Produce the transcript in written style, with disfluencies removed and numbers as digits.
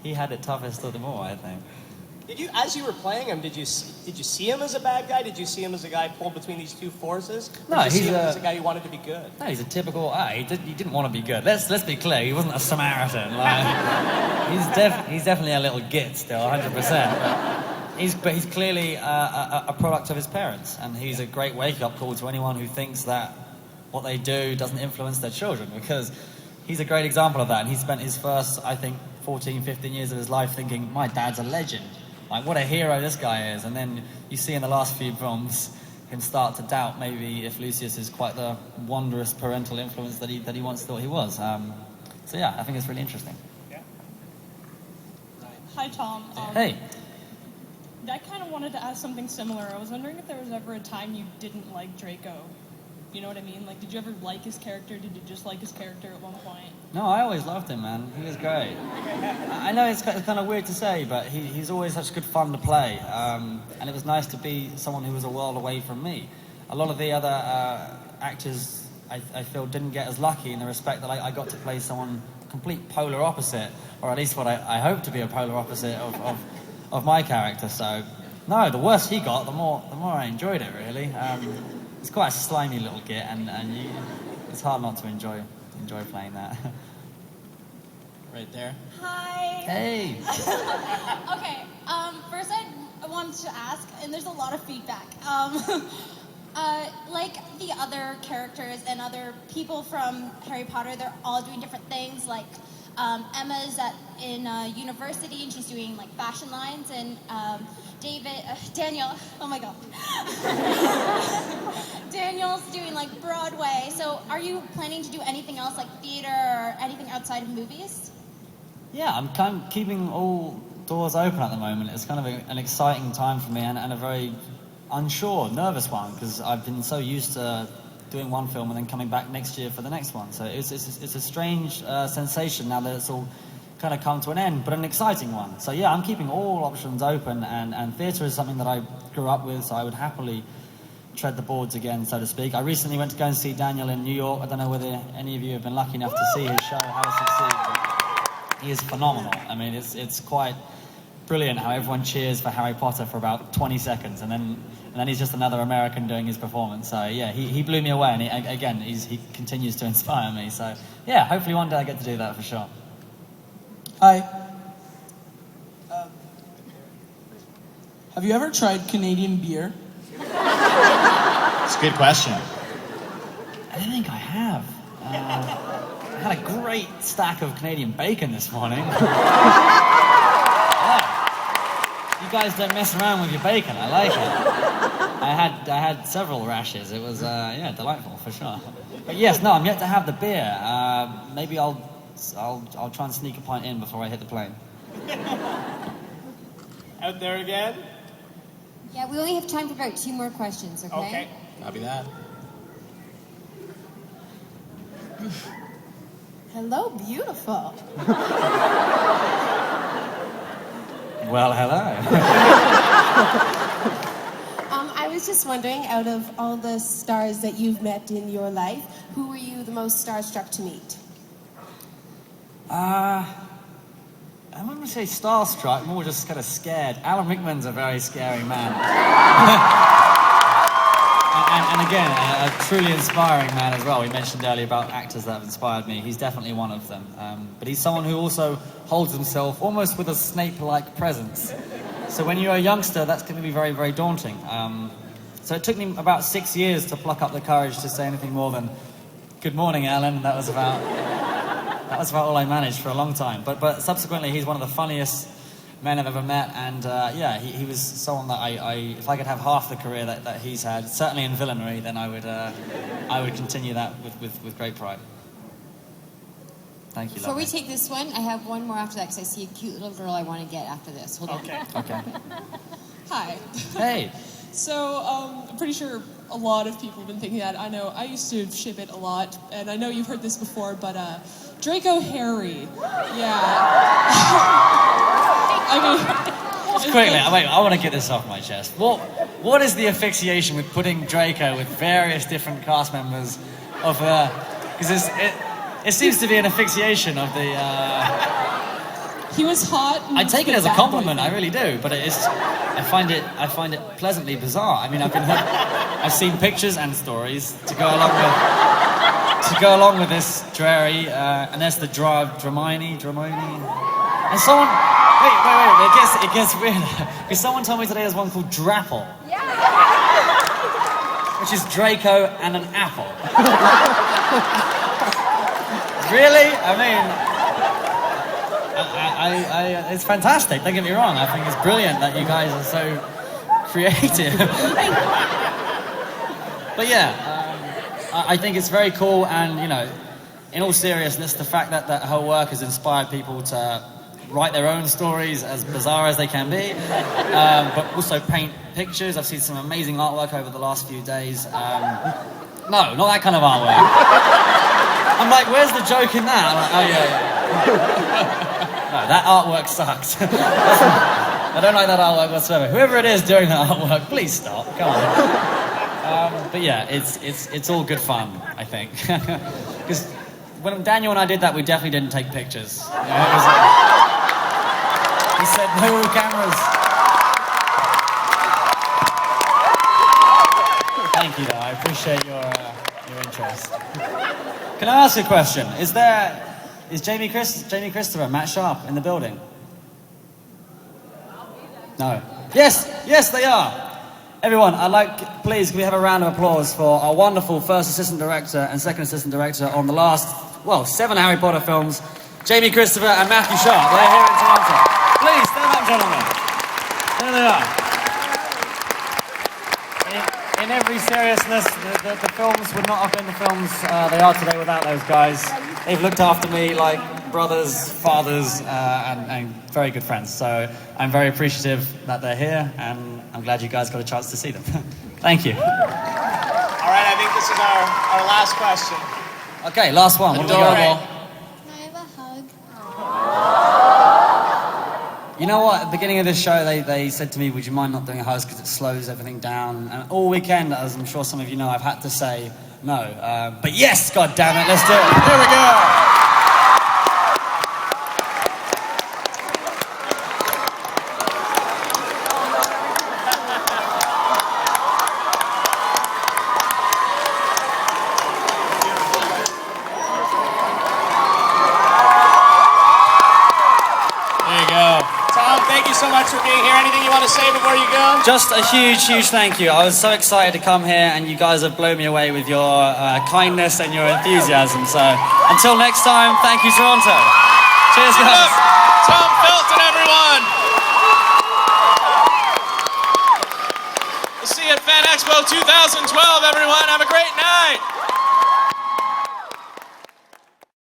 he had it toughest of them all, I think. Did you, as you were playing him, did you see him as a bad guy? Did you see him as a guy pulled between these two forces? Or No, did you he's see him as a guy who wanted to be good. No, he's a typical. He didn't want to be good. Let's be clear. He wasn't a Samaritan. Like, he's definitely a little git still, 100%. But he's clearly a product of his parents, and he's a great wake-up call to anyone who thinks that what they do doesn't influence their children, because he's a great example of that. And he spent his first, I think, 14, 15 years of his life thinking, my dad's a legend. Like, what a hero this guy is. And then you see in the last few films him start to doubt maybe if Lucius is quite the wondrous parental influence that he once thought he was. So yeah, I think it's really interesting. Yeah. Hi, Tom. Hey. I kind of wanted to ask something similar. I was wondering if there was ever a time you didn't like Draco. You know what I mean? Like, did you ever like his character? Did you just like his character at one point? No, I always loved him, man. He was great. I know it's kind of weird to say, but he's always such good fun to play. And it was nice to be someone who was a world away from me. A lot of the other actors, I feel, didn't get as lucky in the respect that I got to play someone complete polar opposite, or at least what I hope to be a polar opposite of my character. So, no, the worse he got, the more I enjoyed it, really. It's quite a slimy little git, and it's hard not to enjoy playing that. Right there. Hi. Hey. Okay. First, I wanted to ask, and there's a lot of feedback. Like the other characters and other people from Harry Potter, they're all doing different things. Like Emma's in university, and she's doing like fashion lines, and Daniel, oh my god. Daniel's doing like Broadway. So are you planning to do anything else like theater or anything outside of movies? Yeah, I'm kind of keeping all doors open at the moment. It's kind of an exciting time for me, and a very unsure, nervous one, because I've been so used to doing one film and then coming back next year for the next one. So it's a strange sensation now that it's all kind of come to an end, but an exciting one. So yeah, I'm keeping all options open, and theatre is something that I grew up with, so I would happily tread the boards again, so to speak. I recently went to go and see Daniel in New York. I don't know whether any of you have been lucky enough to see his show, How to Succeed, but he is phenomenal. I mean, it's quite brilliant how everyone cheers for Harry Potter for about 20 seconds, and then he's just another American doing his performance. So yeah, he blew me away, and he continues to inspire me. So yeah, hopefully one day I get to do that for sure. Hi. Have you ever tried Canadian beer? It's a good question. I don't think I have. I had a great stack of Canadian bacon this morning. Yeah. You guys don't mess around with your bacon. I like it. I had several rashes. It was delightful for sure. But yes, no, I'm yet to have the beer. Maybe I'll try and sneak a pint in before I hit the plane. Out there again? Yeah, we only have time for about 2 more questions, okay? Okay. Copy that. Hello, beautiful. Well, hello. I was just wondering, out of all the stars that you've met in your life, who were you the most starstruck to meet? I wouldn't say starstruck, more just kind of scared. Alan Rickman's a very scary man. and again, a truly inspiring man as well. We mentioned earlier about actors that have inspired me. He's definitely one of them. But he's someone who also holds himself almost with a Snape-like presence. So when you're a youngster, that's going to be very, very daunting. So it took me about 6 years to pluck up the courage to say anything more than, "Good morning, Alan." And that was about all I managed for a long time. But subsequently, he's one of the funniest men I've ever met, and he was someone that I if I could have half the career that he's had, certainly in villainy, then I would continue that with great pride. Thank you. Before we take this one, I have one more after that, because I see a cute little girl I want to get after this. Hold on. Okay. Hi. Hey. So, I'm pretty sure a lot of people have been thinking that. I know I used to ship it a lot, and I know you've heard this before, but Draco Harry. Yeah. I mean... Just quickly, wait, I want to get this off my chest. What is the asphyxiation with putting Draco with various different cast members of because it seems to be an asphyxiation of the He was hot. And I take it as a bad compliment, I boyfriend. really do, but I find it pleasantly bizarre. I mean, I've seen pictures and stories to go along with this Drarry, and there's the Dramione, and someone. Wait, it gets weird. Because someone told me today there's one called Drapple. Which is Draco and an apple. Really? I mean, it's fantastic, don't get me wrong. I think it's brilliant that you guys are so creative. But yeah, I think it's very cool, and, you know, in all seriousness, the fact that her work has inspired people to write their own stories, as bizarre as they can be, but also paint pictures. I've seen some amazing artwork over the last few days. No, not that kind of artwork. I'm like, where's the joke in that? I'm like, oh yeah. No, that artwork sucks. I don't like that artwork whatsoever. Whoever it is doing that artwork, please stop. Come on. But yeah, it's all good fun, I think. Because when Daniel and I did that, we definitely didn't take pictures. You know, it was he said no cameras. Thank you, though. I appreciate your interest. Can I ask you a question? Is Jamie Christopher, Matt Sharp in the building? No. Yes, they are. Everyone, please, can we have a round of applause for our wonderful first assistant director and second assistant director on the last, 7 Harry Potter films, Jamie Christopher and Matthew Sharp. They're here in Toronto. Please, stand up, gentlemen. There they are. In every seriousness, the films would not have been the films they are today without those guys. They've looked after me like brothers, fathers, and very good friends. So I'm very appreciative that they're here, and I'm glad you guys got a chance to see them. Thank you. All right, I think this is our last question. Okay, last one. What do we got? Adorable. Can I have a hug? You know what? At the beginning of this show, they said to me, would you mind not doing a host because it slows everything down? And all weekend, as I'm sure some of you know, I've had to say no. But yes, God damn it, let's do it. Here we go. So much for being here. Anything you want to say before you go? Just a huge thank you. I was so excited to come here, and you guys have blown me away with your kindness and your enthusiasm. So until next time, thank you, Toronto. Cheers, guys. Tom Felton, everyone. We'll see you at FanExpo 2012, everyone. Have a great night.